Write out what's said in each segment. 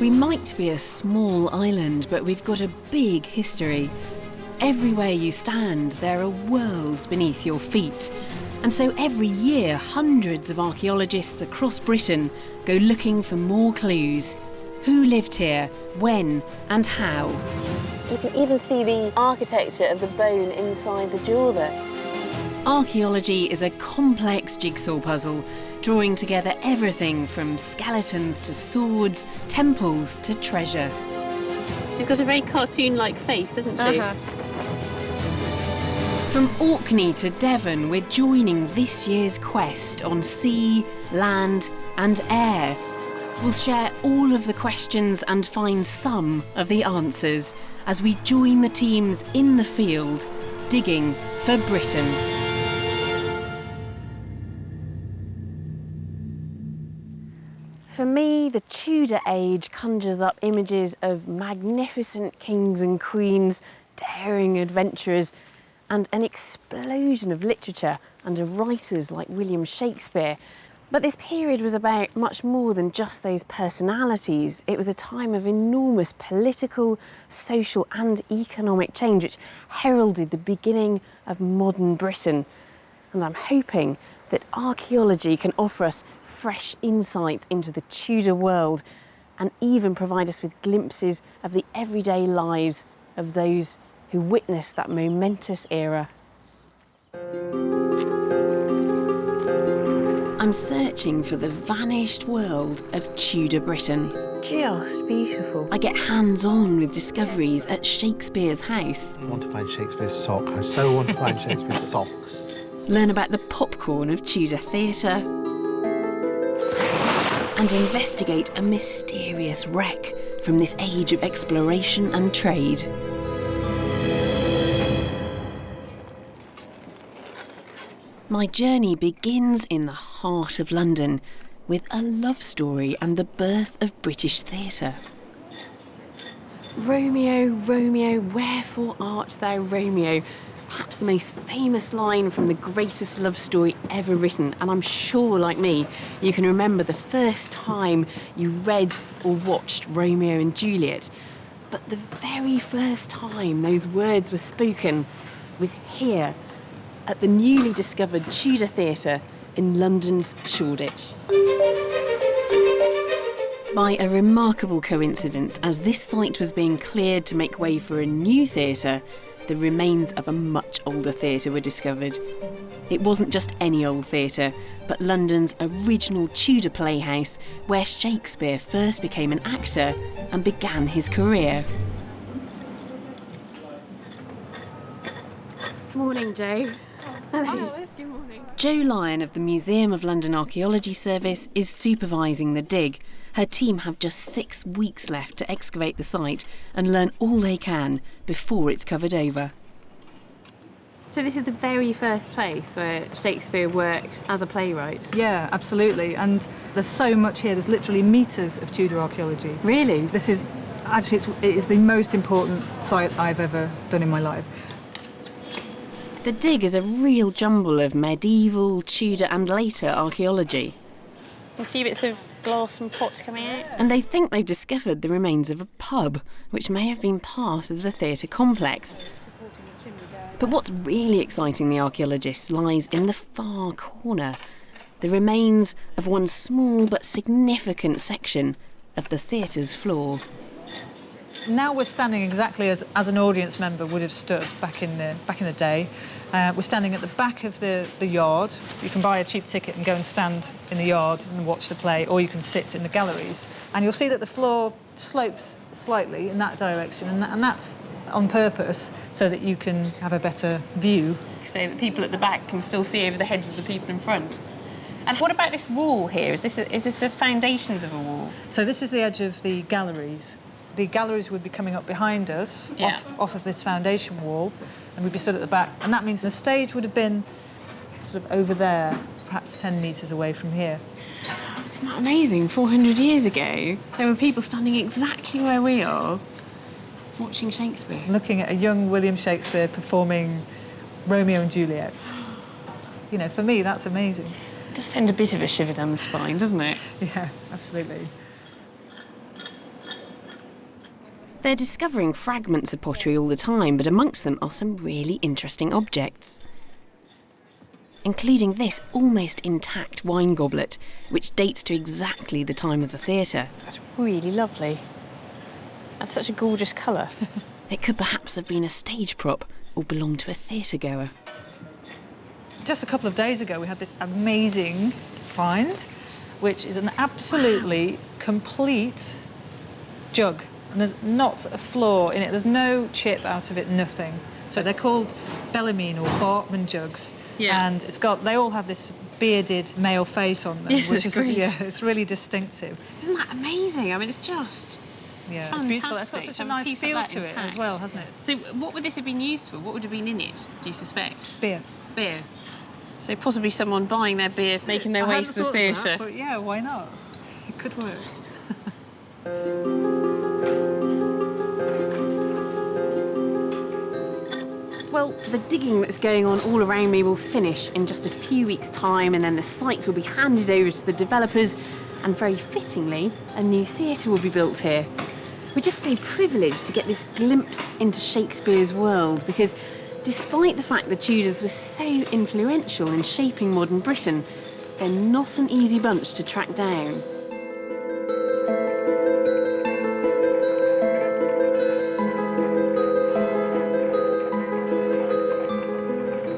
We might be a small island, but we've got a big history. Everywhere you stand, there are worlds beneath your feet. And so every year, hundreds of archaeologists across Britain go looking for more clues. Who lived here, when, and how? You can even see the architecture of the bone inside the jaw there. Archaeology is a complex jigsaw puzzle, drawing together everything from skeletons to swords, temples to treasure. She's got a very cartoon-like face, hasn't she? From Orkney to Devon, we're joining this year's quest on sea, land and air. We'll share all of the questions and find some of the answers as we join the teams in the field, digging for Britain. For me, the Tudor Age conjures up images of magnificent kings and queens, daring adventurers, and an explosion of literature under writers like William Shakespeare. But this period was about much more than just those personalities. It was a time of enormous political, social and economic change which heralded the beginning of modern Britain. And I'm hoping that archaeology can offer us fresh insights into the Tudor world and even provide us with glimpses of the everyday lives of those who witnessed that momentous era. I'm searching for the vanished world of Tudor Britain. It's just beautiful. I get hands-on with discoveries at Shakespeare's house. I want to find Shakespeare's sock. I so want to find Shakespeare's socks. Learn about the popcorn of Tudor theatre. And investigate a mysterious wreck from this age of exploration and trade. My journey begins in the heart of London with a love story and the birth of British theatre. Romeo, Romeo, wherefore art thou Romeo? Perhaps the most famous line from the greatest love story ever written, and I'm sure, like me, you can remember the first time you read or watched Romeo and Juliet. But the very first time those words were spoken was here, at the newly discovered Tudor Theatre in London's Shoreditch. By a remarkable coincidence, as this site was being cleared to make way for a new theatre, the remains of a much older theatre were discovered. It wasn't just any old theatre, but London's original Tudor playhouse, where Shakespeare first became an actor and began his career. Morning, Jo. Hello. Hi, Alice. Good morning. Jo Lyon of the Museum of London Archaeology Service is supervising the dig. Her team have just 6 weeks left to excavate the site and learn all they can before it's covered over. So this is the very first place where Shakespeare worked as a playwright? Yeah, absolutely. And there's so much here. There's literally metres of Tudor archaeology. Really? This is, actually, it is the most important site I've ever done in my life. The dig is a real jumble of medieval, Tudor and later archaeology. A few bits of glass and pots coming out. And they think they've discovered the remains of a pub, which may have been part of the theatre complex. But what's really exciting the archaeologists lies in the far corner, the remains of one small but significant section of the theatre's floor. Now we're standing exactly as an audience member would have stood back in the day. We're standing at the back of the yard. You can buy a cheap ticket and go and stand in the yard and watch the play, or you can sit in the galleries. And you'll see that the floor slopes slightly in that direction, and that's on purpose so that you can have a better view. So that people at the back can still see over the heads of the people in front. And what about this wall here? Is this the foundations of a wall? So this is the edge of the galleries. The galleries would be coming up behind us, yeah, off of this foundation wall, and we'd be stood at the back. And that means the stage would have been sort of over there, perhaps 10 metres away from here. Isn't that amazing? 400 years ago, there were people standing exactly where we are, watching Shakespeare. Looking at a young William Shakespeare performing Romeo and Juliet. You know, for me, that's amazing. It does send a bit of a shiver down the spine, doesn't it? Yeah, absolutely. They're discovering fragments of pottery all the time, but amongst them are some really interesting objects, including this almost intact wine goblet, which dates to exactly the time of the theatre. That's really lovely. That's such a gorgeous colour. It could perhaps have been a stage prop or belonged to a theatre goer. Just a couple of days ago, we had this amazing find, which is an absolutely complete jug. And there's not a flaw in it. There's no chip out of it, nothing. So they're called Bellarmine or Bartman jugs. Yeah. And they all have this bearded male face on them. Yes, which it's is, great. yeah, it's really distinctive. Isn't that amazing? I mean, it's just Yeah, it's beautiful. It's got fantastic such to a have a nice piece of feel that to it as intact. well, hasn't it? So what would this have been used for? What would have been in it, do you suspect? Beer. Beer. So possibly someone buying their beer, making their I way hadn't to the thought of that, theatre. but yeah, why not? It could work. Well, the digging that's going on all around me will finish in just a few weeks' time, and then the site will be handed over to the developers, and very fittingly, a new theatre will be built here. We're just so privileged to get this glimpse into Shakespeare's world, because despite the fact the Tudors were so influential in shaping modern Britain, they're not an easy bunch to track down.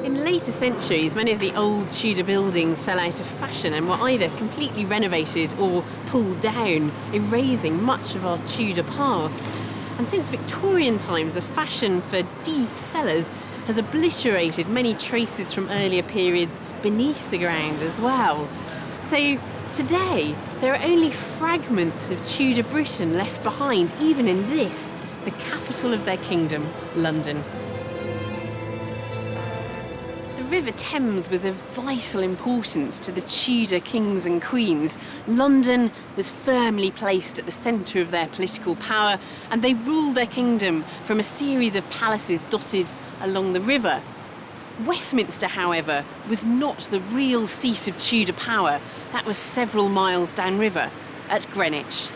In later centuries, many of the old Tudor buildings fell out of fashion and were either completely renovated or pulled down, erasing much of our Tudor past. And since Victorian times, the fashion for deep cellars has obliterated many traces from earlier periods beneath the ground as well. So today, there are only fragments of Tudor Britain left behind, even in this, the capital of their kingdom, London. The River Thames was of vital importance to the Tudor kings and queens. London was firmly placed at the centre of their political power, and they ruled their kingdom from a series of palaces dotted along the river. Westminster, however, was not the real seat of Tudor power. That was several miles downriver, at Greenwich.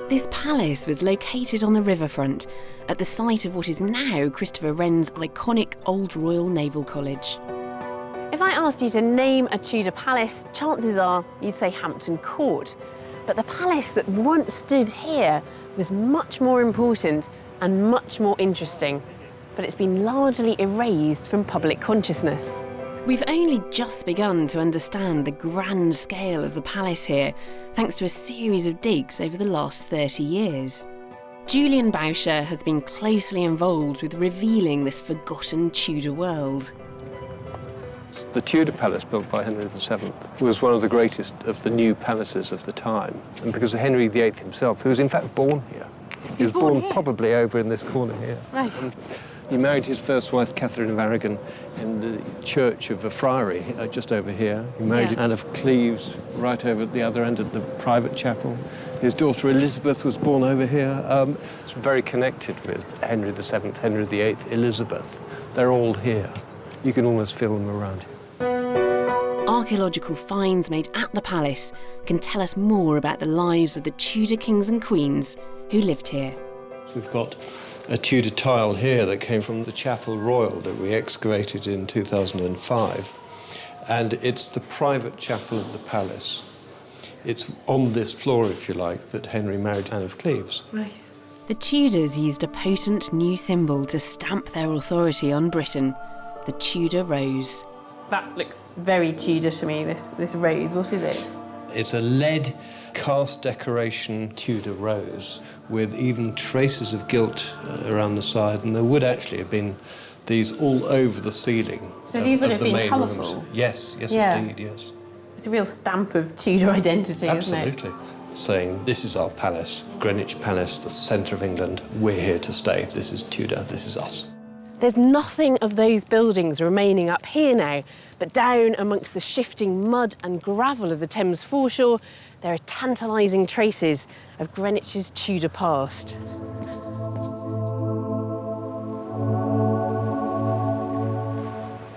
This palace was located on the riverfront, at the site of what is now Christopher Wren's iconic Old Royal Naval College. If I asked you to name a Tudor palace, chances are you'd say Hampton Court. But the palace that once stood here was much more important and much more interesting. But it's been largely erased from public consciousness. We've only just begun to understand the grand scale of the palace here, thanks to a series of digs over the last 30 years. Julian Boucher has been closely involved with revealing this forgotten Tudor world. The Tudor palace, built by Henry VII, was one of the greatest of the new palaces of the time. And because of Henry VIII himself, who was in fact born here. He was born probably over in this corner here. Right. He married his first wife, Catherine of Aragon, in the church of a friary just over here. He married Anne of Cleves right over at the other end of the private chapel. His daughter Elizabeth was born over here. It's very connected with Henry VII, Henry VIII, Elizabeth. They're all here. You can almost feel them around here. Archeological finds made at the palace can tell us more about the lives of the Tudor kings and queens who lived here. We've got a Tudor tile here that came from the Chapel Royal that we excavated in 2005. And it's the private chapel of the palace. It's on this floor, if you like, that Henry married Anne of Cleves. Right. The Tudors used a potent new symbol to stamp their authority on Britain, the Tudor rose. That looks very Tudor to me, this rose. What is it? It's a lead cast decoration Tudor rose with even traces of gilt around the side, and there would actually have been these all over the ceiling. So these would have been colourful? Rooms. Yes, Yeah. Indeed, yes. It's a real stamp of Tudor identity, Absolutely. isn't it? Saying, this is our palace, Greenwich Palace, the centre of England. We're here to stay. This is Tudor, this is us. There's nothing of those buildings remaining up here now, but down amongst the shifting mud and gravel of the Thames foreshore, there are tantalising traces of Greenwich's Tudor past.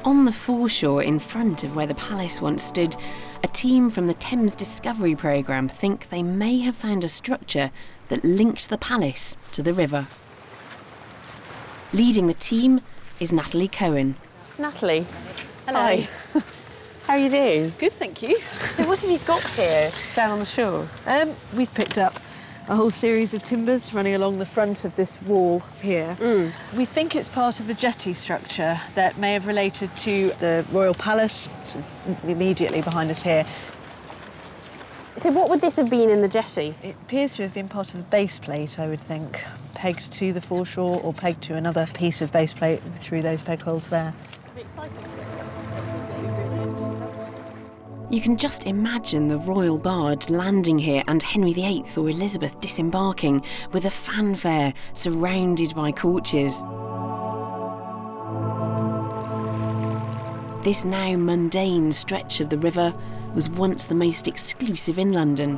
On the the foreshore in front of where the palace once stood, a team from the Thames Discovery Programme think they may have found a structure that linked the palace to the river. Leading the team is Natalie Cohen. Natalie. Hello. Hi. How are you doing? Good, thank you. So what have you got here down on the shore? We've picked up a whole series of timbers running along the front of this wall here. We think it's part of a jetty structure that may have related to the royal palace, sort of immediately behind us here. So what would this have been in the jetty? It appears to have been part of a base plate, I would think, pegged to the foreshore or pegged to another piece of base plate through those peg holes there. You can just imagine the royal barge landing here and Henry VIII or Elizabeth disembarking with a fanfare surrounded by courtiers. This now mundane stretch of the river was once the most exclusive in London.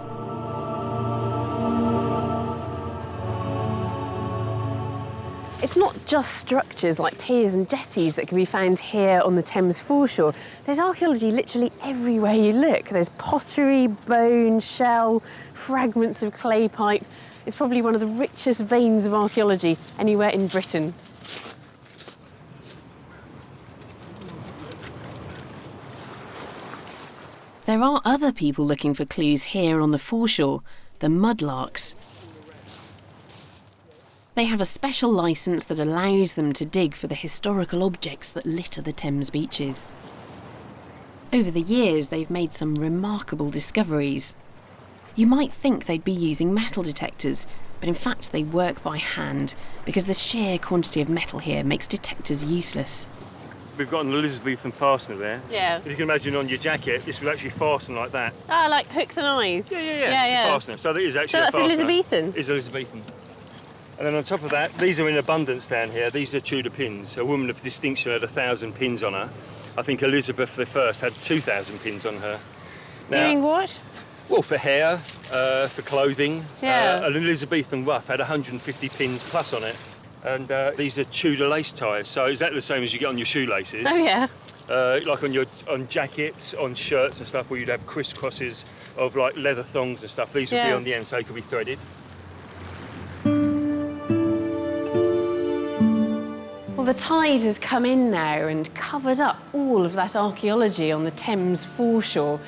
It's not just structures like piers and jetties that can be found here on the Thames foreshore. There's archaeology literally everywhere you look. There's pottery, bone, shell, fragments of clay pipe. It's probably one of the richest veins of archaeology anywhere in Britain. There are other people looking for clues here on the foreshore, the mudlarks. They have a special licence that allows them to dig for the historical objects that litter the Thames beaches. Over the years, they've made some remarkable discoveries. You might think they'd be using metal detectors, but in fact they work by hand because the sheer quantity of metal here makes detectors useless. We've got an Elizabethan fastener there. Yeah. If you can imagine on your jacket, this would actually fasten like that. Ah, like hooks and eyes? Yeah, it's a fastener. So that is actually So that's a fastener. Elizabethan? It's Elizabethan. And then on top of that, these are in abundance down here. These are Tudor pins. A woman of distinction had 1,000 pins on her. I think Elizabeth I had 2,000 pins on her. Now, Doing what? well, for hair, for clothing. Yeah. An Elizabethan ruff had 150 pins plus on it. And these are Tudor lace ties. So exactly the same as you get on your shoelaces. Oh, yeah. Like on jackets, on shirts and stuff, where you'd have crisscrosses of like leather thongs and stuff. These would be on the end, so they could be threaded. Well, the tide has come in now and covered up all of that archaeology on the Thames foreshore.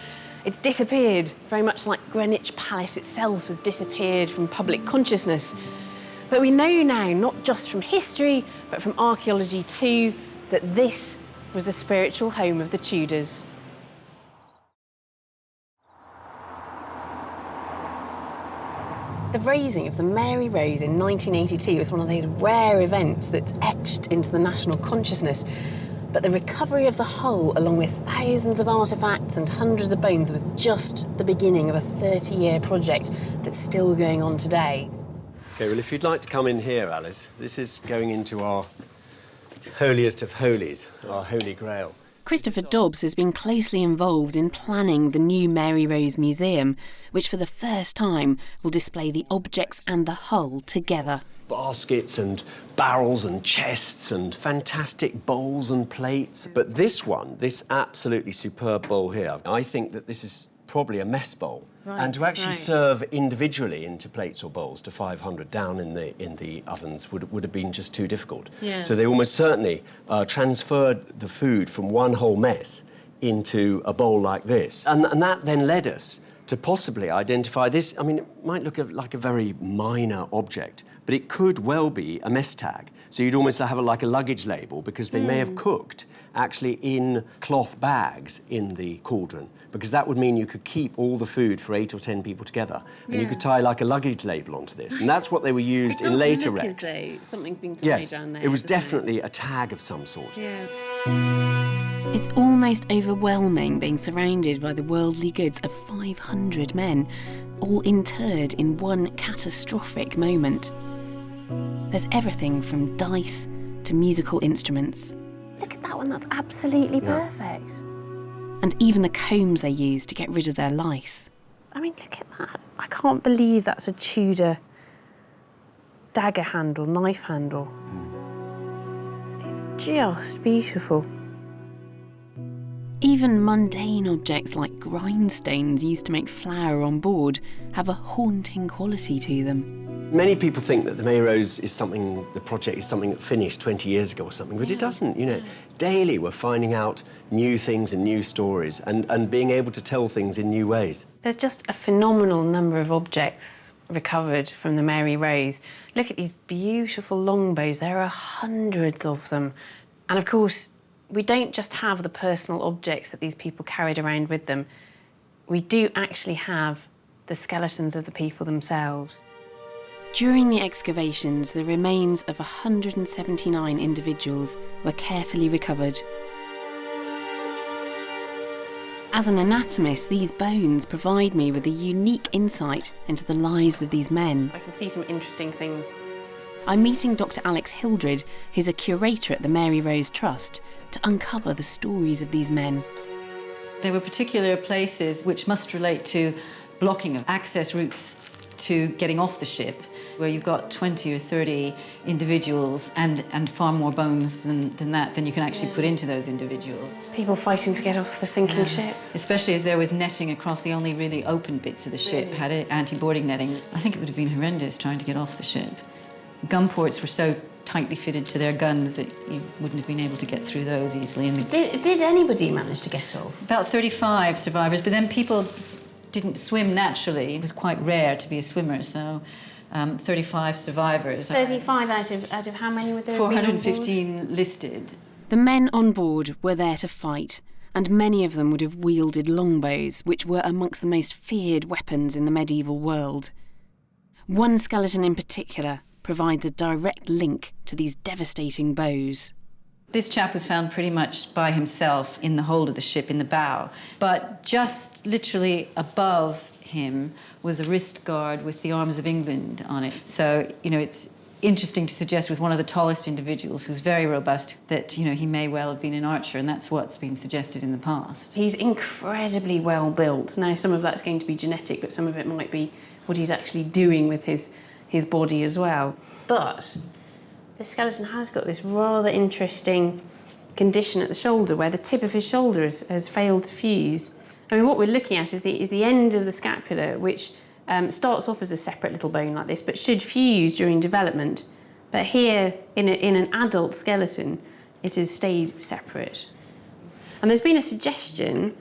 It's disappeared, very much like Greenwich Palace itself has disappeared from public consciousness. But we know now, not just from history, but from archaeology too, that this was the spiritual home of the Tudors. The raising of the Mary Rose in 1982 was one of those rare events that's etched into the national consciousness. But the recovery of the hull, along with thousands of artefacts and hundreds of bones, was just the beginning of a 30-year project that's still going on today. OK, well, if you'd like to come in here, Alice, this is going into our holiest of holies, our Holy Grail. Christopher Dobbs has been closely involved in planning the new Mary Rose Museum, which for the first time will display the objects and the hull together. Baskets and barrels and chests and fantastic bowls and plates. But this one, this absolutely superb bowl here, I think that this is probably a mess bowl. Right, and to actually serve individually into plates or bowls to 500 down in the ovens would have been just too difficult. Yeah. So they almost certainly transferred the food from one whole mess into a bowl like this. And that then led us to possibly identify this. I mean, it might look like a very minor object, but it could well be a mess tag. So you'd almost have like a luggage label, because they may have cooked actually in cloth bags in the cauldron, because that would mean you could keep all the food for 8 or 10 people together, and you could tie like a luggage label onto this. And that's what they were used in later wrecks. Something's been tied Yes, down there. it was definitely a tag of some sort. Yeah. It's almost overwhelming being surrounded by the worldly goods of 500 men, all interred in one catastrophic moment. There's everything from dice to musical instruments. Look at that one, that's absolutely perfect. And even the combs they use to get rid of their lice. I mean, look at that. I can't believe that's a Tudor dagger handle, knife handle. It's just beautiful. Even mundane objects like grindstones used to make flour on board have a haunting quality to them. Many people think that the Mary Rose is something, the project is something that finished 20 years ago or something, but it doesn't, you know. Daily we're finding out new things and new stories and being able to tell things in new ways. There's just a phenomenal number of objects recovered from the Mary Rose. Look at these beautiful longbows, there are hundreds of them. And of course, we don't just have the personal objects that these people carried around with them. We do actually have the skeletons of the people themselves. During the excavations, the remains of 179 individuals were carefully recovered. As an anatomist, these bones provide me with a unique insight into the lives of these men. I can see some interesting things. I'm meeting Dr. Alex Hildred, who's a curator at the Mary Rose Trust, to uncover the stories of these men. There were particular places which must relate to blocking of access routes to getting off the ship, where you've got 20 or 30 individuals and far more bones than you can actually put into those individuals. People fighting to get off the sinking ship. Especially as there was netting across the only really open bits of the ship, had anti-boarding netting. I think it would have been horrendous trying to get off the ship. Gun ports were so tightly fitted to their guns that you wouldn't have been able to get through those easily. And Did anybody manage to get off? About 35 survivors, but then people didn't swim naturally. It was quite rare to be a swimmer, so 35 survivors. 35 out of how many were there? 415 listed. The men on board were there to fight, and many of them would have wielded longbows, which were amongst the most feared weapons in the medieval world. One skeleton in particular provides a direct link to these devastating bows. This chap was found pretty much by himself in the hold of the ship, in the bow. But just literally above him was a wrist guard with the arms of England on it. So, you know, it's interesting to suggest with one of the tallest individuals who's very robust that, you know, he may well have been an archer, and that's what's been suggested in the past. He's incredibly well built. Now, some of that's going to be genetic, but some of it might be what he's actually doing with his body as well. But the skeleton has got this rather interesting condition at the shoulder where the tip of his shoulder has failed to fuse. I mean, what we're looking at is the end of the scapula, which starts off as a separate little bone like this, but should fuse during development. But here, in an adult skeleton, it has stayed separate. And there's been a suggestion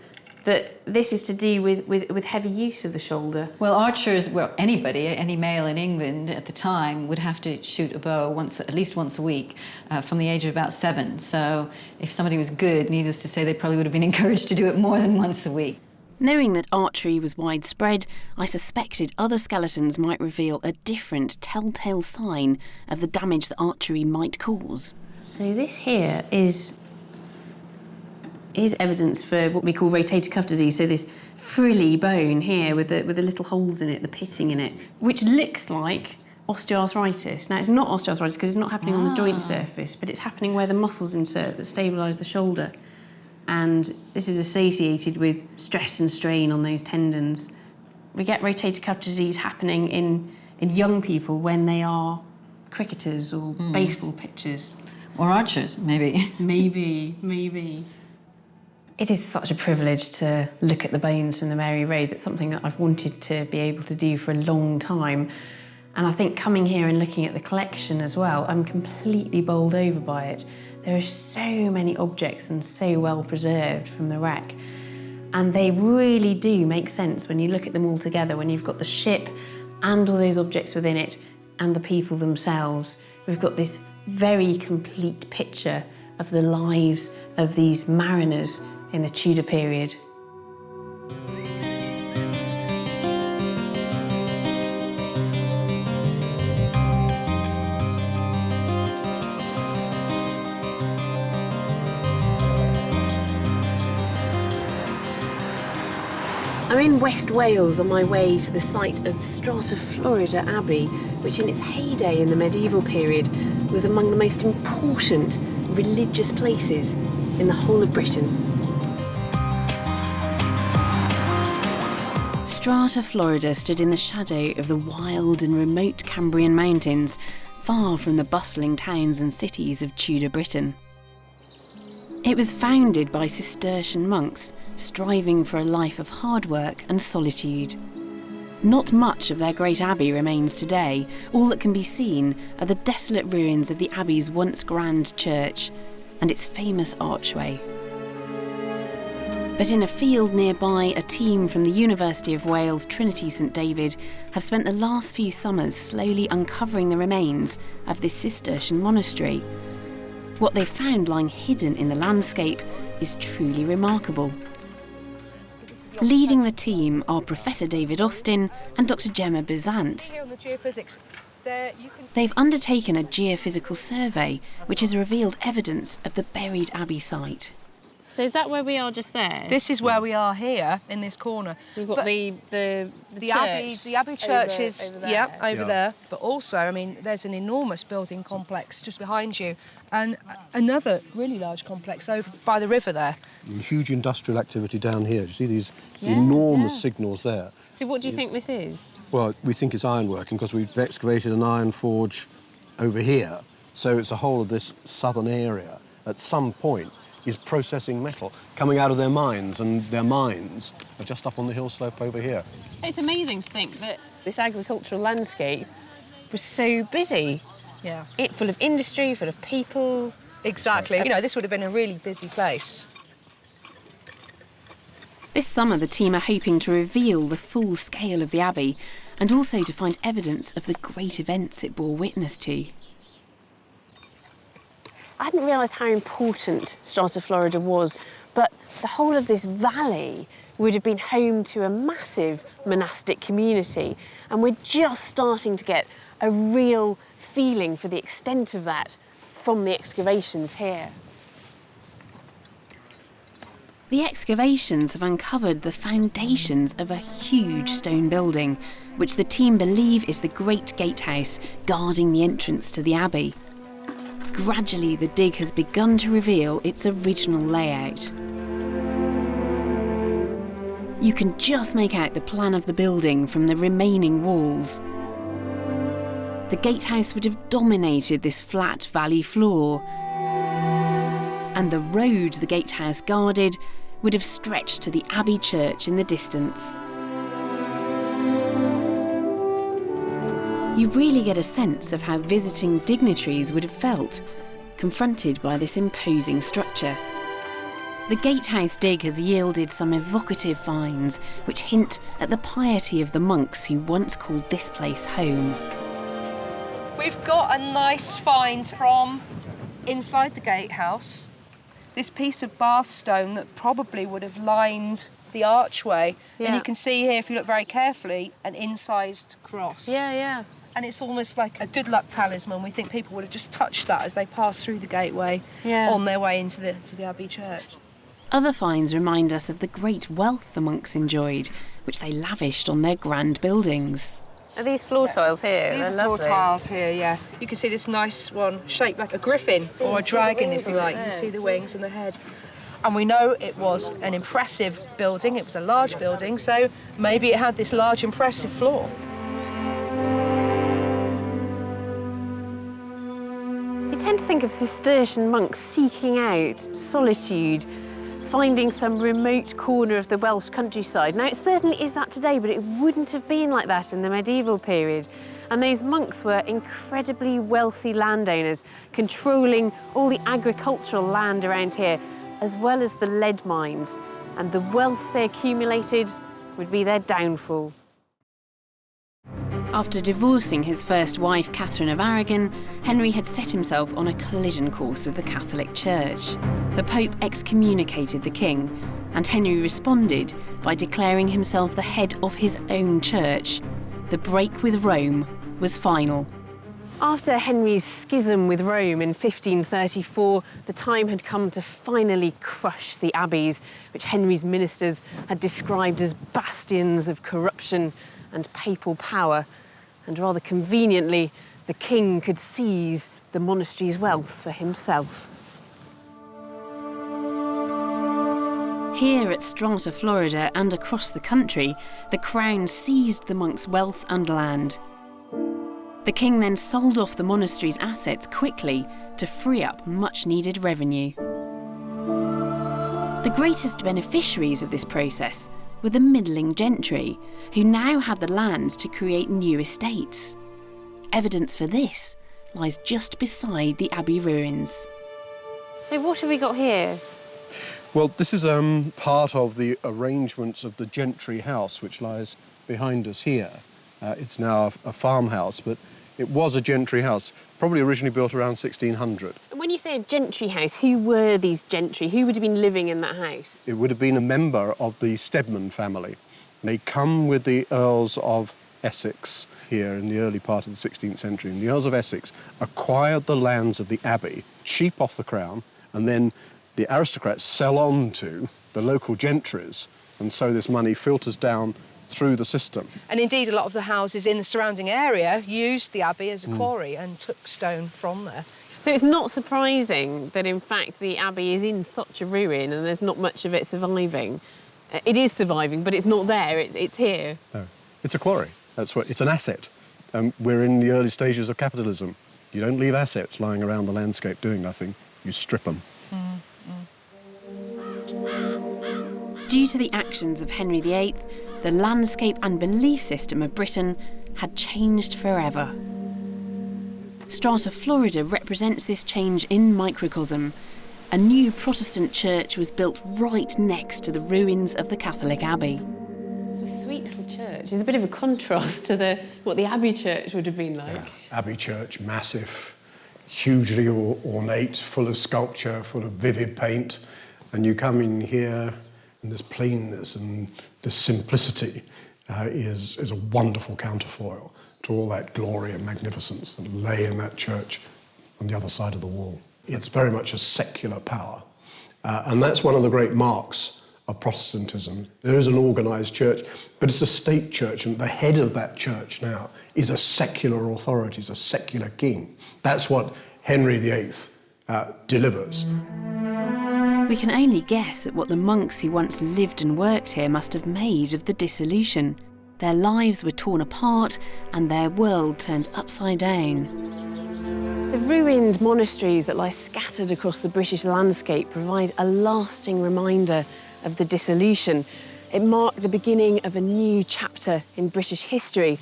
that this is to do with heavy use of the shoulder. Well, archers, well, anybody, any male in England at the time would have to shoot a bow at least once a week from the age of about 7. So if somebody was good, needless to say, they probably would have been encouraged to do it more than once a week. Knowing that archery was widespread, I suspected other skeletons might reveal a different telltale sign of the damage that archery might cause. So this here is evidence for what we call rotator cuff disease, so this frilly bone here with the little holes in it, the pitting in it, which looks like osteoarthritis. Now, it's not osteoarthritis because it's not happening on the joint surface, but it's happening where the muscles insert that stabilise the shoulder. And this is associated with stress and strain on those tendons. We get rotator cuff disease happening in young people when they are cricketers or baseball pitchers. Or archers, maybe. Maybe. It is such a privilege to look at the bones from the Mary Rose. It's something that I've wanted to be able to do for a long time. And I think coming here and looking at the collection as well, I'm completely bowled over by it. There are so many objects and so well preserved from the wreck. And they really do make sense when you look at them all together, when you've got the ship and all those objects within it and the people themselves. We've got this very complete picture of the lives of these mariners in the Tudor period. I'm in West Wales on my way to the site of Strata Florida Abbey, which in its heyday in the medieval period was among the most important religious places in the whole of Britain. Strata Florida stood in the shadow of the wild and remote Cambrian mountains, far from the bustling towns and cities of Tudor Britain. It was founded by Cistercian monks striving for a life of hard work and solitude. Not much of their great abbey remains today. All that can be seen are the desolate ruins of the abbey's once grand church and its famous archway. But in a field nearby, a team from the University of Wales Trinity St David have spent the last few summers slowly uncovering the remains of this Cistercian monastery. What they've found lying hidden in the landscape is truly remarkable. Leading the team are Professor David Austin and Dr Gemma Bizant. They've undertaken a geophysical survey which has revealed evidence of the buried abbey site. So is that where we are just there? This is where we are here, in this corner. We've got the Abbey, the Abbey church is over there. over there. But also, I mean, there's an enormous building complex just behind you, and another really large complex over by the river there. Huge industrial activity down here. You see these enormous signals there. So what do you think this is? Well, we think it's ironworking because we've excavated an iron forge over here. So it's a whole of this southern area at some point is processing metal coming out of their mines, and their mines are just up on the hill slope over here. It's amazing to think that this agricultural landscape was so busy. Yeah. It full of industry, full of people. Exactly. You know, this would have been a really busy place. This summer, the team are hoping to reveal the full scale of the abbey and also to find evidence of the great events it bore witness to. I hadn't realised how important Strata Florida was, but the whole of this valley would have been home to a massive monastic community, and we're just starting to get a real feeling for the extent of that from the excavations here. The excavations have uncovered the foundations of a huge stone building, which the team believe is the Great Gatehouse guarding the entrance to the abbey. Gradually, the dig has begun to reveal its original layout. You can just make out the plan of the building from the remaining walls. The gatehouse would have dominated this flat valley floor, and the road the gatehouse guarded would have stretched to the Abbey Church in the distance. You really get a sense of how visiting dignitaries would have felt, confronted by this imposing structure. The gatehouse dig has yielded some evocative finds which hint at the piety of the monks who once called this place home. We've got a nice find from inside the gatehouse. This piece of bath stone that probably would have lined the archway. Yeah. And you can see here, if you look very carefully, an incised cross. Yeah. And it's almost like a good luck talisman. We think people would have just touched that as they passed through the gateway on their way into the Abbey Church. Other finds remind us of the great wealth the monks enjoyed, which they lavished on their grand buildings. Are these floor tiles here? These They're are floor lovely. tiles here, yes. You can see this nice one shaped like a griffin or a dragon, if you like. You can see the wings and the head. And we know it was an impressive building. It was a large building, so maybe it had this large, impressive floor. You tend to think of Cistercian monks seeking out solitude, finding some remote corner of the Welsh countryside. Now, it certainly is that today, but it wouldn't have been like that in the medieval period. And those monks were incredibly wealthy landowners, controlling all the agricultural land around here, as well as the lead mines. And the wealth they accumulated would be their downfall. After divorcing his first wife, Catherine of Aragon, Henry had set himself on a collision course with the Catholic Church. The Pope excommunicated the king, and Henry responded by declaring himself the head of his own church. The break with Rome was final. After Henry's schism with Rome in 1534, the time had come to finally crush the abbeys, which Henry's ministers had described as bastions of corruption and papal power. And rather conveniently, the king could seize the monastery's wealth for himself. Here at Strata Florida and across the country, the crown seized the monks' wealth and land. The king then sold off the monastery's assets quickly to free up much-needed revenue. The greatest beneficiaries of this process were the middling gentry, who now had the land to create new estates. Evidence for this lies just beside the abbey ruins. So what have we got here? Well, this is part of the arrangements of the gentry house, which lies behind us here. It's now a farmhouse, but it was a gentry house, probably originally built around 1600. And when you say a gentry house, who were these gentry? Who would have been living in that house? It would have been a member of the Stedman family. They come with the Earls of Essex here in the early part of the 16th century. And the Earls of Essex acquired the lands of the abbey, cheap off the crown, and then the aristocrats sell on to the local gentries, and so this money filters down through the system. And indeed, a lot of the houses in the surrounding area used the abbey as a quarry and took stone from there. So it's not surprising that, in fact, the abbey is in such a ruin and there's not much of it surviving. It is surviving, but it's not there, it's here. No, it's a quarry. That's what, it's an asset. We're in the early stages of capitalism. You don't leave assets lying around the landscape doing nothing, you strip them. Due to the actions of Henry VIII, the landscape and belief system of Britain had changed forever. Strata Florida represents this change in microcosm. A new Protestant church was built right next to the ruins of the Catholic Abbey. It's a sweet little church. It's a bit of a contrast to what the Abbey church would have been like. Yeah. Abbey church, massive, hugely ornate, full of sculpture, full of vivid paint. And you come in here, and this plainness and this simplicity is a wonderful counterfoil to all that glory and magnificence that lay in that church on the other side of the wall. It's very much a secular power. And that's one of the great marks of Protestantism. There is an organised church, but it's a state church, and the head of that church now is a secular authority, is a secular king. That's what Henry VIII delivers. We can only guess at what the monks who once lived and worked here must have made of the dissolution. Their lives were torn apart and their world turned upside down. The ruined monasteries that lie scattered across the British landscape provide a lasting reminder of the dissolution. It marked the beginning of a new chapter in British history.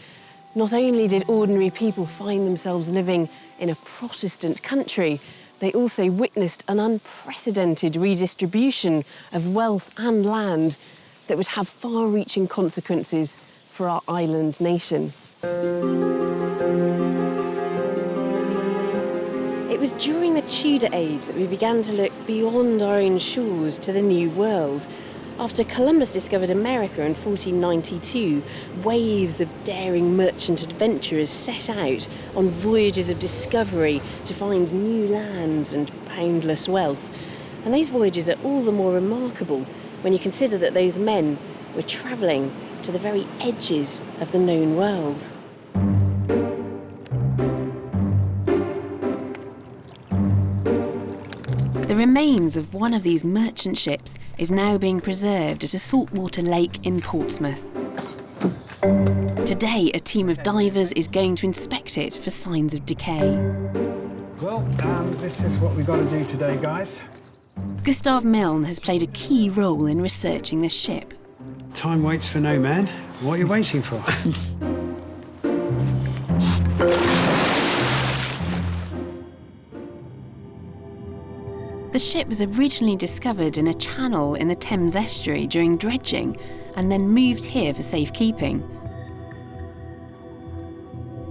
Not only did ordinary people find themselves living in a Protestant country, they also witnessed an unprecedented redistribution of wealth and land that would have far-reaching consequences for our island nation. It was during the Tudor Age that we began to look beyond our own shores to the New World. After Columbus discovered America in 1492, waves of daring merchant adventurers set out on voyages of discovery to find new lands and boundless wealth. And those voyages are all the more remarkable when you consider that those men were travelling to the very edges of the known world. The remains of one of these merchant ships is now being preserved at a saltwater lake in Portsmouth. Today, a team of divers is going to inspect it for signs of decay. Well, this is what we've got to do today, guys. Gustav Milne has played a key role in researching this ship. Time waits for no man. What are you waiting for? The ship was originally discovered in a channel in the Thames estuary during dredging and then moved here for safekeeping.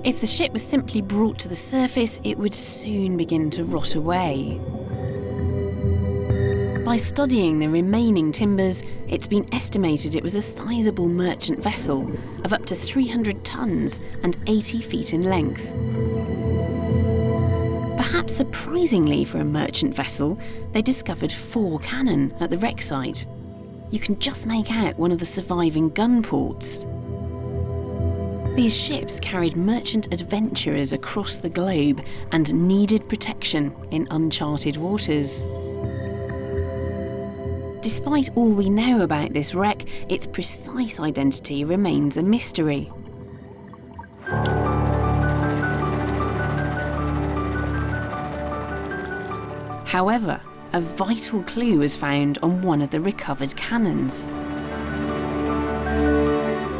If the ship was simply brought to the surface, it would soon begin to rot away. By studying the remaining timbers, it's been estimated it was a sizable merchant vessel of up to 300 tons and 80 feet in length. Perhaps surprisingly for a merchant vessel, they discovered 4 cannon at the wreck site. You can just make out one of the surviving gun ports. These ships carried merchant adventurers across the globe and needed protection in uncharted waters. Despite all we know about this wreck, its precise identity remains a mystery. However, a vital clue was found on one of the recovered cannons.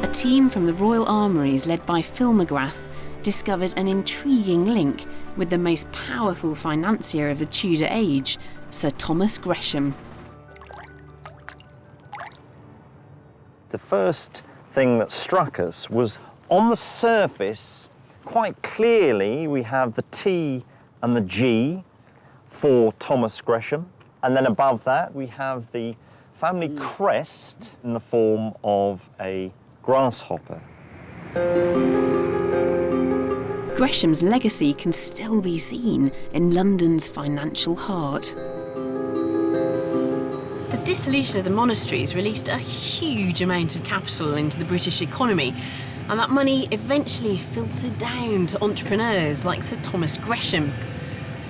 A team from the Royal Armouries, led by Phil McGrath, discovered an intriguing link with the most powerful financier of the Tudor Age, Sir Thomas Gresham. The first thing that struck us was on the surface, quite clearly, we have the T and the G for Thomas Gresham. And then above that, we have the family crest in the form of a grasshopper. Gresham's legacy can still be seen in London's financial heart. The dissolution of the monasteries released a huge amount of capital into the British economy, and that money eventually filtered down to entrepreneurs like Sir Thomas Gresham.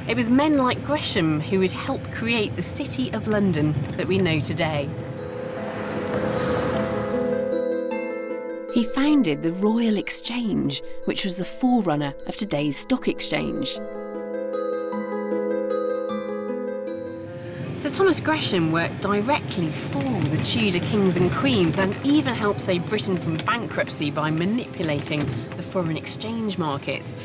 It was men like Gresham who would help create the City of London that we know today. He founded the Royal Exchange, which was the forerunner of today's stock exchange. Sir Thomas Gresham worked directly for the Tudor kings and queens and even helped save Britain from bankruptcy by manipulating the foreign exchange markets.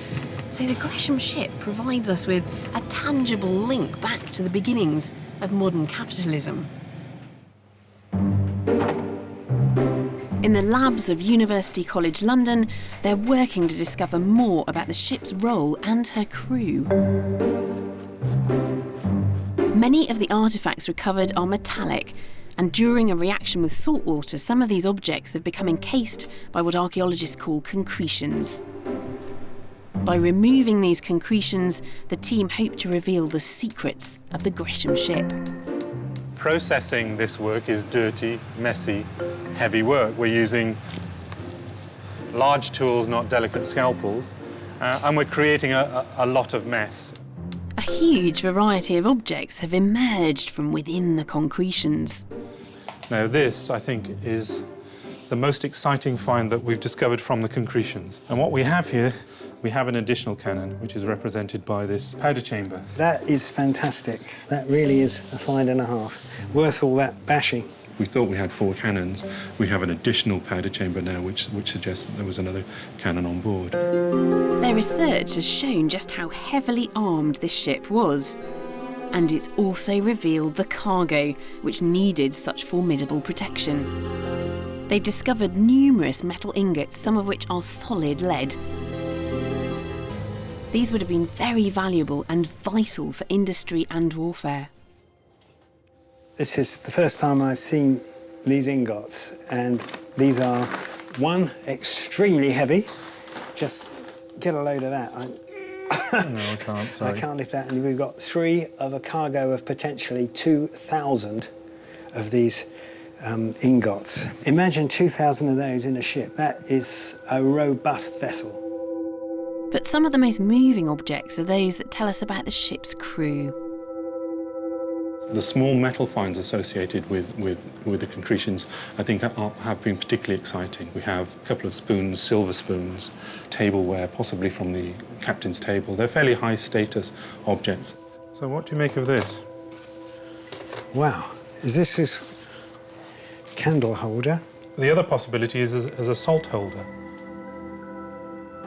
So the Gresham Ship provides us with a tangible link back to the beginnings of modern capitalism. In the labs of University College London, they're working to discover more about the ship's role and her crew. Many of the artefacts recovered are metallic, and during a reaction with salt water, some of these objects have become encased by what archaeologists call concretions. By removing these concretions, the team hope to reveal the secrets of the Gresham Ship. Processing this work is dirty, messy, heavy work. We're using large tools, not delicate scalpels, and we're creating a lot of mess. A huge variety of objects have emerged from within the concretions. Now this, I think, is the most exciting find that we've discovered from the concretions. And what we have here, we have an additional cannon, which is represented by this powder chamber. That is fantastic. That really is a find and a half. Worth all that bashing. We thought we had 4 cannons. We have an additional powder chamber now, which suggests that there was another cannon on board. Their research has shown just how heavily armed this ship was. And it's also revealed the cargo, which needed such formidable protection. They've discovered numerous metal ingots, some of which are solid lead. These would have been very valuable and vital for industry and warfare. This is the first time I've seen these ingots, and these are, one, extremely heavy. Just get a load of that. No, I can't, sorry. I can't lift that. And we've got 3 of a cargo of potentially 2,000 of these ingots. Imagine 2,000 of those in a ship. That is a robust vessel. But some of the most moving objects are those that tell us about the ship's crew. The small metal finds associated with the concretions, I think, have been particularly exciting. We have a couple of spoons, silver spoons, tableware, possibly from the captain's table. They're fairly high-status objects. So what do you make of this? Wow. Is this his candle holder? The other possibility is as a salt holder.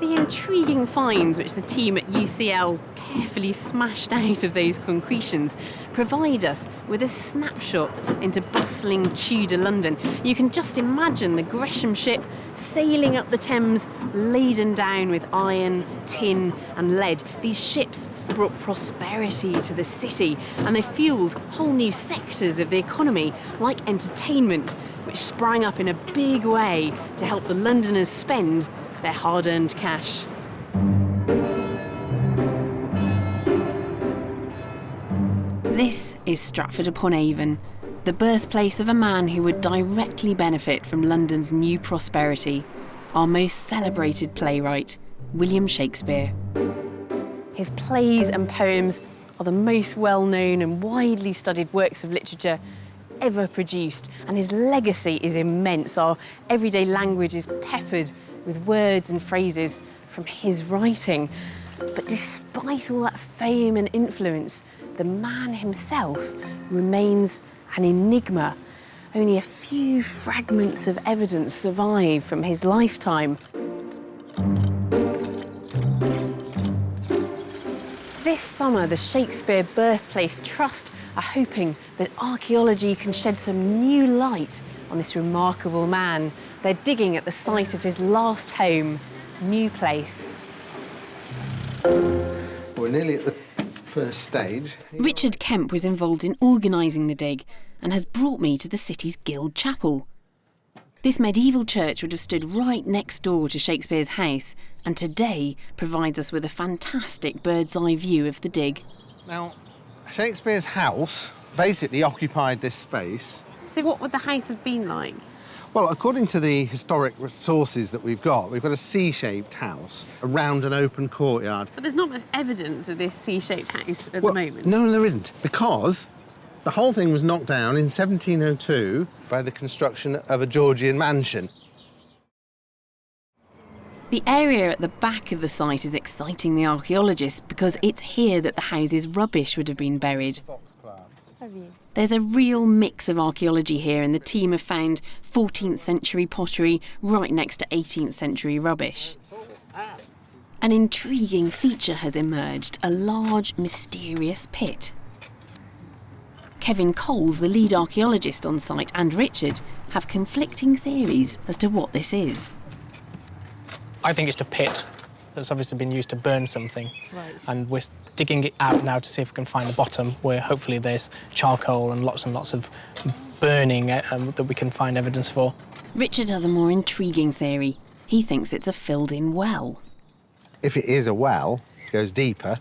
The intriguing finds which the team at UCL carefully smashed out of those concretions provide us with a snapshot into bustling Tudor London. You can just imagine the Gresham Ship sailing up the Thames, laden down with iron, tin and lead. These ships brought prosperity to the city, and they fueled whole new sectors of the economy, like entertainment, which sprang up in a big way to help the Londoners spend their hard-earned cash. This is Stratford-upon-Avon, the birthplace of a man who would directly benefit from London's new prosperity, our most celebrated playwright, William Shakespeare. His plays and poems are the most well-known and widely studied works of literature ever produced, and his legacy is immense. Our everyday language is peppered with words and phrases from his writing. But despite all that fame and influence, the man himself remains an enigma. Only a few fragments of evidence survive from his lifetime. This summer, the Shakespeare Birthplace Trust are hoping that archaeology can shed some new light on this remarkable man. They're digging at the site of his last home, New Place. We're nearly at the first stage. Richard Kemp was involved in organising the dig and has brought me to the city's Guild Chapel. This medieval church would have stood right next door to Shakespeare's house and today provides us with a fantastic bird's-eye view of the dig. Now, Shakespeare's house basically occupied this space. So what would the house have been like? Well, according to the historic sources that we've got a C-shaped house around an open courtyard. But there's not much evidence of this C-shaped house at the moment. No, there isn't, because the whole thing was knocked down in 1702 by the construction of a Georgian mansion. The area at the back of the site is exciting the archaeologists because it's here that the house's rubbish would have been buried. There's a real mix of archaeology here and the team have found 14th century pottery right next to 18th century rubbish. An intriguing feature has emerged, a large, mysterious pit. Kevin Coles, the lead archaeologist on site, and Richard have conflicting theories as to what this is. I think it's a pit that's obviously been used to burn something. Right. And we're digging it out now to see if we can find the bottom, where hopefully there's charcoal and lots of burning that we can find evidence for. Richard has a more intriguing theory. He thinks it's a filled-in well. If it is a well, it goes deeper,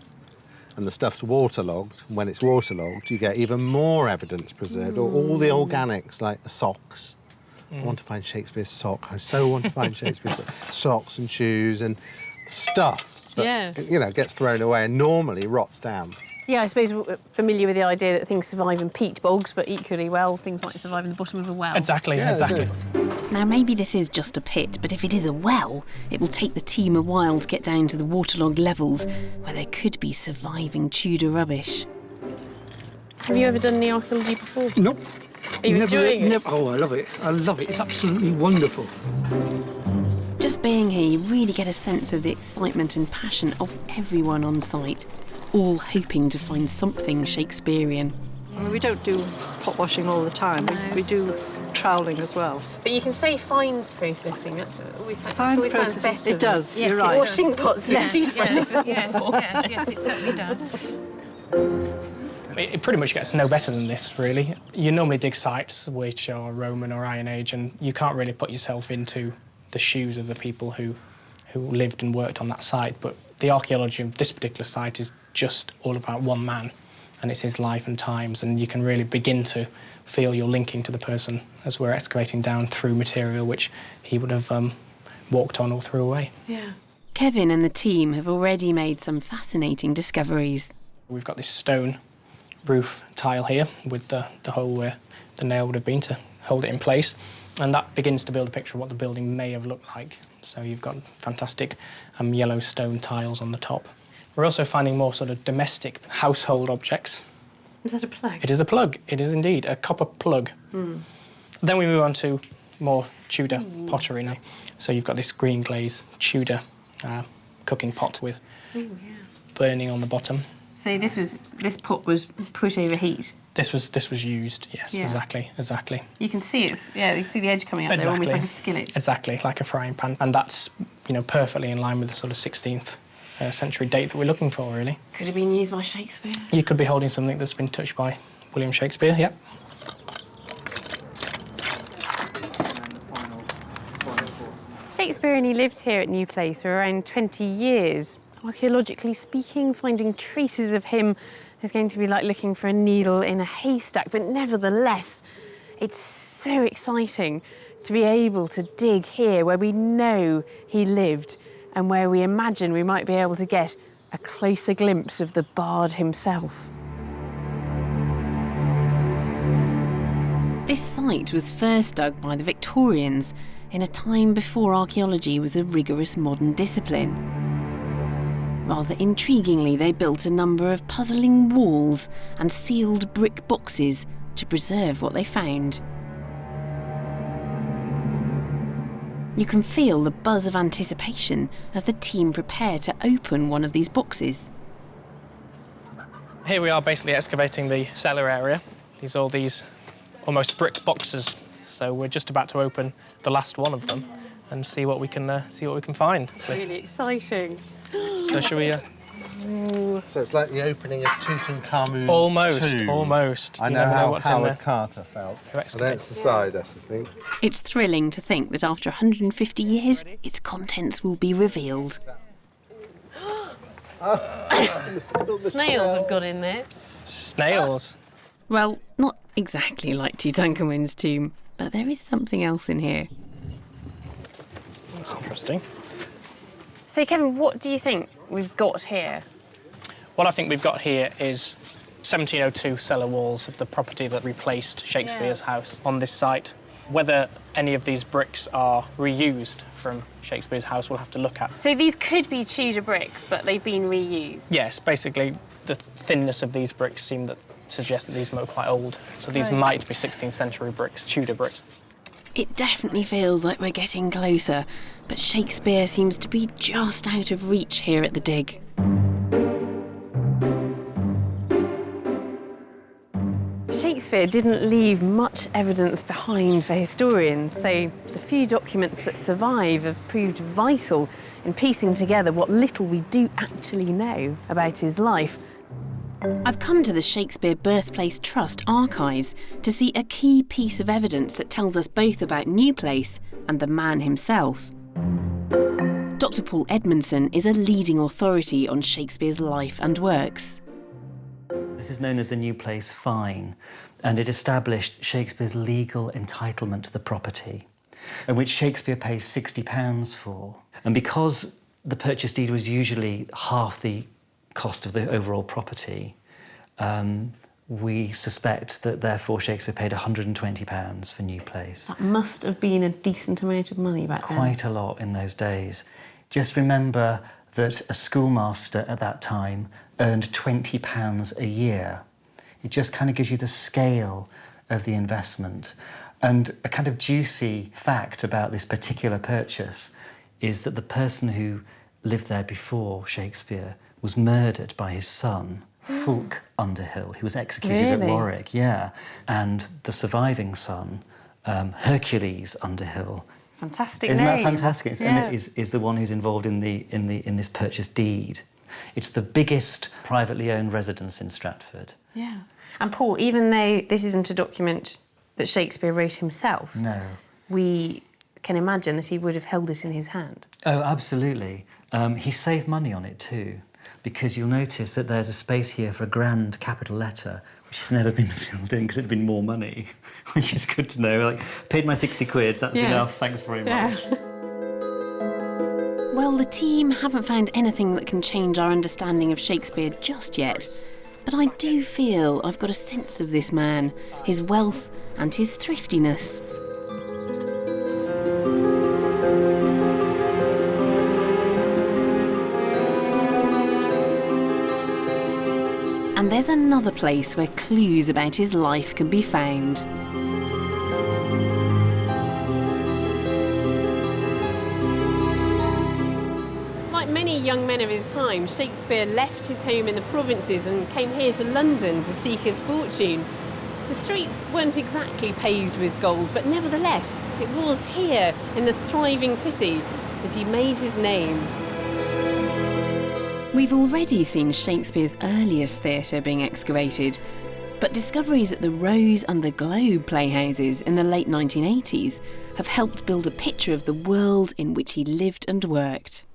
and the stuff's waterlogged. And when it's waterlogged, you get even more evidence preserved, or all the organics, like the socks. I want to find Shakespeare's sock. I so want to find Shakespeare's socks and shoes and stuff that, you know, gets thrown away and normally rots down. Yeah, I suppose we're familiar with the idea that things survive in peat bogs, but equally well, things might survive in the bottom of a well. Exactly, exactly. Now, maybe this is just a pit, but if it is a well, it will take the team a while to get down to the waterlogged levels where there could be surviving Tudor rubbish. Have you ever done any archaeology before? Nope. Are you enjoying it? Oh, I love it. I love it. It's absolutely wonderful. Just being here, you really get a sense of the excitement and passion of everyone on site, all hoping to find something Shakespearean. I mean, we don't do pot washing all the time. We do troweling as well. But you can say fines processing. That's always Fines processing. Better. It does. Yes, you're right. Washing pots. Yes, it certainly does. It pretty much gets no better than this, really. You normally dig sites which are Roman or Iron Age, and you can't really put yourself into the shoes of the people who lived and worked on that site. But the archaeology of this particular site is just all about one man, and it's his life and times, and you can really begin to feel you're linking to the person as we're excavating down through material which he would have walked on or threw away. Yeah. Kevin and the team have already made some fascinating discoveries. We've got this stone roof tile here with the hole where the nail would have been to hold it in place, and that begins to build a picture of what the building may have looked like. So you've got fantastic yellow stone tiles on the top. We're also finding more sort of domestic household objects. Is that a plug? It is a plug. It is indeed a copper plug. Then we move on to more Tudor pottery now. So you've got this green glaze Tudor cooking pot with burning on the bottom. So this pot was put over heat. This was used. Yes, exactly. You can see it. Yeah, you can see the edge coming out there, almost like a skillet. Exactly, like a frying pan, and that's perfectly in line with the sort of 16th century date that we're looking for, really. Could have been used by Shakespeare. You could be holding something that's been touched by William Shakespeare. Yep. Shakespeare only lived here at New Place for around 20 years. Archaeologically speaking, finding traces of him is going to be like looking for a needle in a haystack, but nevertheless, it's so exciting to be able to dig here where we know he lived and where we imagine we might be able to get a closer glimpse of the bard himself. This site was first dug by the Victorians in a time before archaeology was a rigorous modern discipline. Rather intriguingly, they built a number of puzzling walls and sealed brick boxes to preserve what they found. You can feel the buzz of anticipation as the team prepare to open one of these boxes. Here we are basically excavating the cellar area. These are all these almost brick boxes. So we're just about to open the last one of them and see what we can find. Really exciting. So should we? So it's like the opening of Tutankhamun's tomb. Almost. I know how Howard Carter felt. That's the side, I think. It's thrilling to think that after 150 years, its contents will be revealed. Snails have got in there. Snails? Well, not exactly like Tutankhamun's tomb, but there is something else in here. That's interesting. So, Kevin, what do you think we've got here? What I think we've got here is 1702 cellar walls of the property that replaced Shakespeare's house on this site. Whether any of these bricks are reused from Shakespeare's house, we'll have to look at. So these could be Tudor bricks, but they've been reused? Yes, basically the thinness of these bricks suggests that these were quite old. So these might be 16th century bricks, Tudor bricks. It definitely feels like we're getting closer, but Shakespeare seems to be just out of reach here at the dig. Shakespeare didn't leave much evidence behind for historians, so the few documents that survive have proved vital in piecing together what little we do actually know about his life. I've come to the Shakespeare Birthplace Trust archives to see a key piece of evidence that tells us both about New Place and the man himself. Dr. Paul Edmondson is a leading authority on Shakespeare's life and works. This is known as the New Place Fine, and it established Shakespeare's legal entitlement to the property, and which Shakespeare pays £60 for. And because the purchase deed was usually half the cost of the overall property, we suspect that therefore Shakespeare paid £120 for New Place. That must have been a decent amount of money back then. Quite a lot in those days. Just remember that a schoolmaster at that time earned £20 a year. It just kind of gives you the scale of the investment. And a kind of juicy fact about this particular purchase is that the person who lived there before Shakespeare was murdered by his son, Fulk Underhill. He was executed at Warwick, and the surviving son, Hercules Underhill. Fantastic Isn't name. that fantastic? And it is the one who's involved in this purchase deed. It's the biggest privately owned residence in Stratford. Yeah. And Paul, even though this isn't a document that Shakespeare wrote himself, no, we can imagine that he would have held it in his hand. Oh, absolutely. He saved money on it too, because you'll notice that there's a space here for a grand capital letter, which has never been filled in because it'd been more money, which is good to know. Like, paid my 60 quid, that's enough, thanks very much. Well, the team haven't found anything that can change our understanding of Shakespeare just yet, but I do feel I've got a sense of this man, his wealth and his thriftiness. And there's another place where clues about his life can be found. Like many young men of his time, Shakespeare left his home in the provinces and came here to London to seek his fortune. The streets weren't exactly paved with gold, but nevertheless, it was here, in the thriving city, that he made his name. We've already seen Shakespeare's earliest theatre being excavated, but discoveries at the Rose and the Globe playhouses in the late 1980s have helped build a picture of the world in which he lived and worked.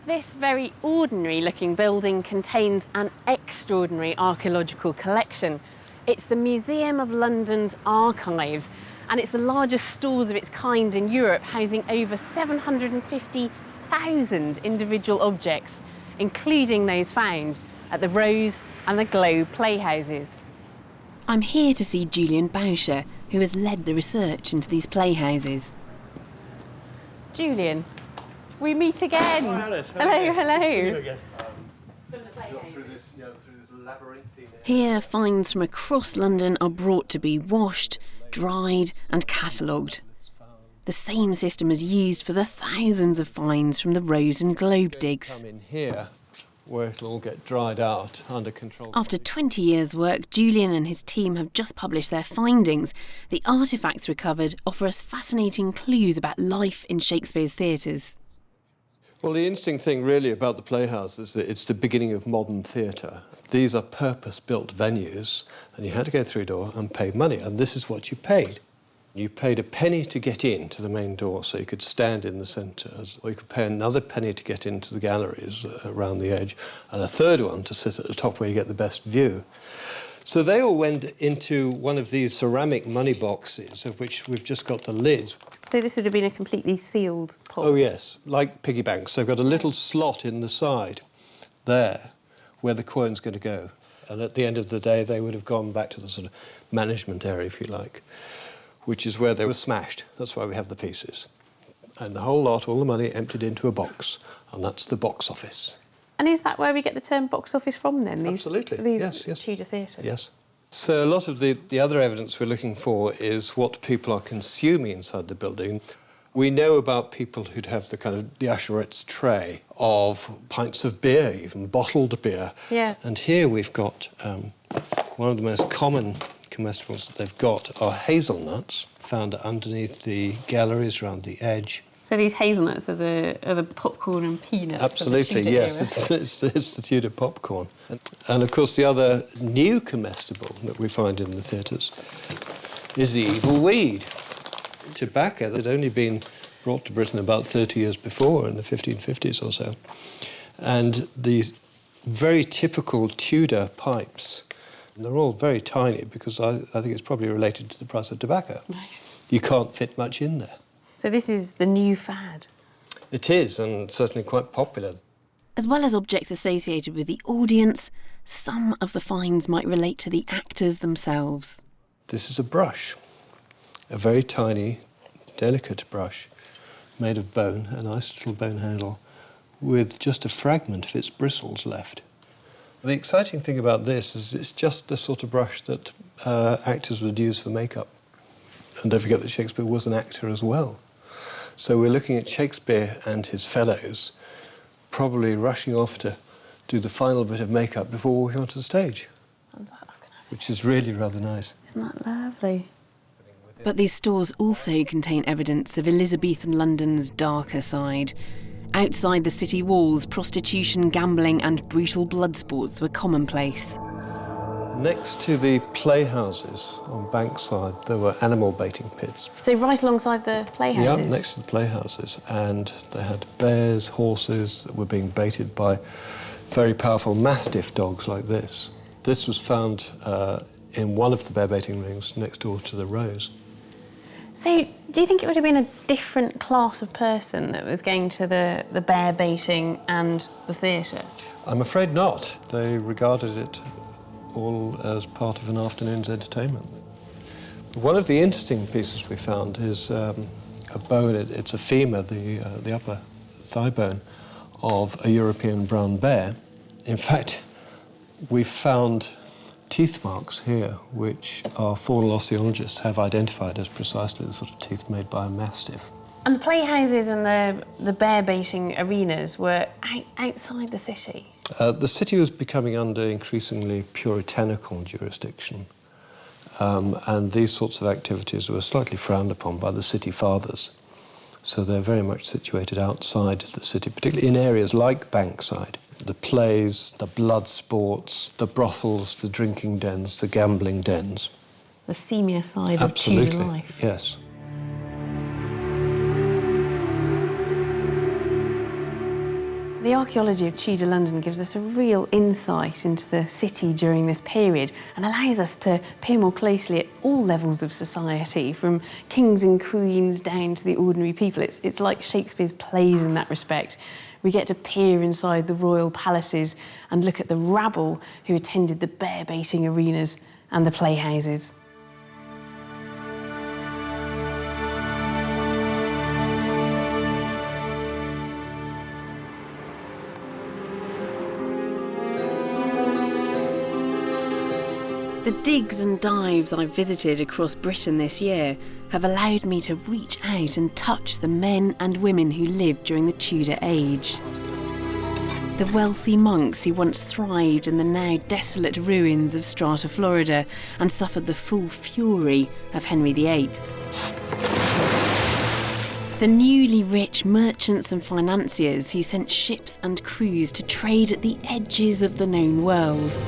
This very ordinary-looking building contains an extraordinary archaeological collection. It's the Museum of London's Archives, and it's the largest stores of its kind in Europe, housing over 750,000 individual objects, including those found at the Rose and the Globe playhouses. I'm here to see Julian Boucher, who has led the research into these playhouses. Julian, we meet again. Hi, Alice. Hello, hello. Good to see you again. Here, finds from across London are brought to be washed, dried and catalogued. The same system is used for the thousands of finds from the Rose and Globe digs. Come in here, where it'll all get dried out under control. After 20 years' work, Julian and his team have just published their findings. The artefacts recovered offer us fascinating clues about life in Shakespeare's theatres. Well, the interesting thing really about the playhouse is that it's the beginning of modern theatre. These are purpose-built venues, and you had to go through a door and pay money, and this is what you paid. You paid a penny to get in to the main door, so you could stand in the centre, or you could pay another penny to get into the galleries around the edge, and a third one to sit at the top where you get the best view. So they all went into one of these ceramic money boxes, of which we've just got the lids. So this would have been a completely sealed pot? Oh, yes, like piggy banks. So they've got a little slot in the side there where the coin's going to go. And at the end of the day, they would have gone back to the sort of management area, if you like, which is where they were smashed. That's why we have the pieces. And the whole lot, all the money, emptied into a box, and that's the box office. And is that where we get the term box office from then? Absolutely, these yes. Tudor theatres? Yes. So a lot of the other evidence we're looking for is what people are consuming inside the building. We know about people who'd have the kind of the usherette's tray of pints of beer, even bottled beer. Yeah. And here we've got one of the most common comestibles that they've got are hazelnuts, found underneath the galleries around the edge. So these hazelnuts are the popcorn and peanuts. Absolutely, of the Tudor yes. era. It's the Tudor popcorn. And of course, the other new comestible that we find in the theatres is the evil weed. Tobacco that had only been brought to Britain about 30 years before, in the 1550s or so. And these very typical Tudor pipes, and they're all very tiny because I think it's probably related to the price of tobacco. Right. You can't fit much in there. So this is the new fad? It is, and certainly quite popular. As well as objects associated with the audience, some of the finds might relate to the actors themselves. This is a brush, a very tiny, delicate brush made of bone, a nice little bone handle, with just a fragment of its bristles left. The exciting thing about this is it's just the sort of brush that actors would use for makeup. And don't forget that Shakespeare was an actor as well. So we're looking at Shakespeare and his fellows probably rushing off to do the final bit of makeup before walking onto the stage, which is really rather nice. Isn't that lovely? But these stores also contain evidence of Elizabethan London's darker side. Outside the city walls, prostitution, gambling and brutal blood sports were commonplace. Next to the playhouses on Bankside, there were animal baiting pits. So right alongside the playhouses? Yeah, next to the playhouses. And they had bears, horses that were being baited by very powerful mastiff dogs like this. This was found in one of the bear baiting rings next door to the Rose. So do you think it would have been a different class of person that was going to the bear baiting and the theatre? I'm afraid not. They regarded it all as part of an afternoon's entertainment. One of the interesting pieces we found is a bone. It's a femur, the upper thigh bone of a European brown bear. In fact, we found teeth marks here, which our faunal osteologists have identified as precisely the sort of teeth made by a mastiff. And the playhouses and the bear baiting arenas were outside the city? The city was becoming under increasingly puritanical jurisdiction, and these sorts of activities were slightly frowned upon by the city fathers. So they're very much situated outside the city, particularly in areas like Bankside. The plays, the blood sports, the brothels, the drinking dens, the gambling dens. The seamier side of Tudor life. Yes. The archaeology of Tudor London gives us a real insight into the city during this period and allows us to peer more closely at all levels of society, from kings and queens down to the ordinary people. It's like Shakespeare's plays in that respect. We get to peer inside the royal palaces and look at the rabble who attended the bear baiting arenas and the playhouses. The digs and dives I've visited across Britain this year have allowed me to reach out and touch the men and women who lived during the Tudor Age. The wealthy monks who once thrived in the now desolate ruins of Strata Florida and suffered the full fury of Henry VIII. The newly rich merchants and financiers who sent ships and crews to trade at the edges of the known world.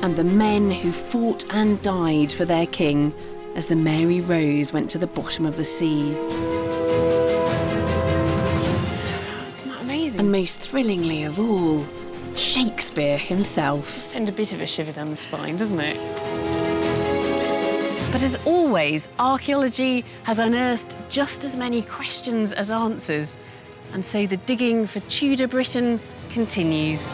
And the men who fought and died for their king as the Mary Rose went to the bottom of the sea. Isn't that amazing? And most thrillingly of all, Shakespeare himself. Send a bit of a shiver down the spine, doesn't it? But as always, archaeology has unearthed just as many questions as answers. And so the digging for Tudor Britain continues.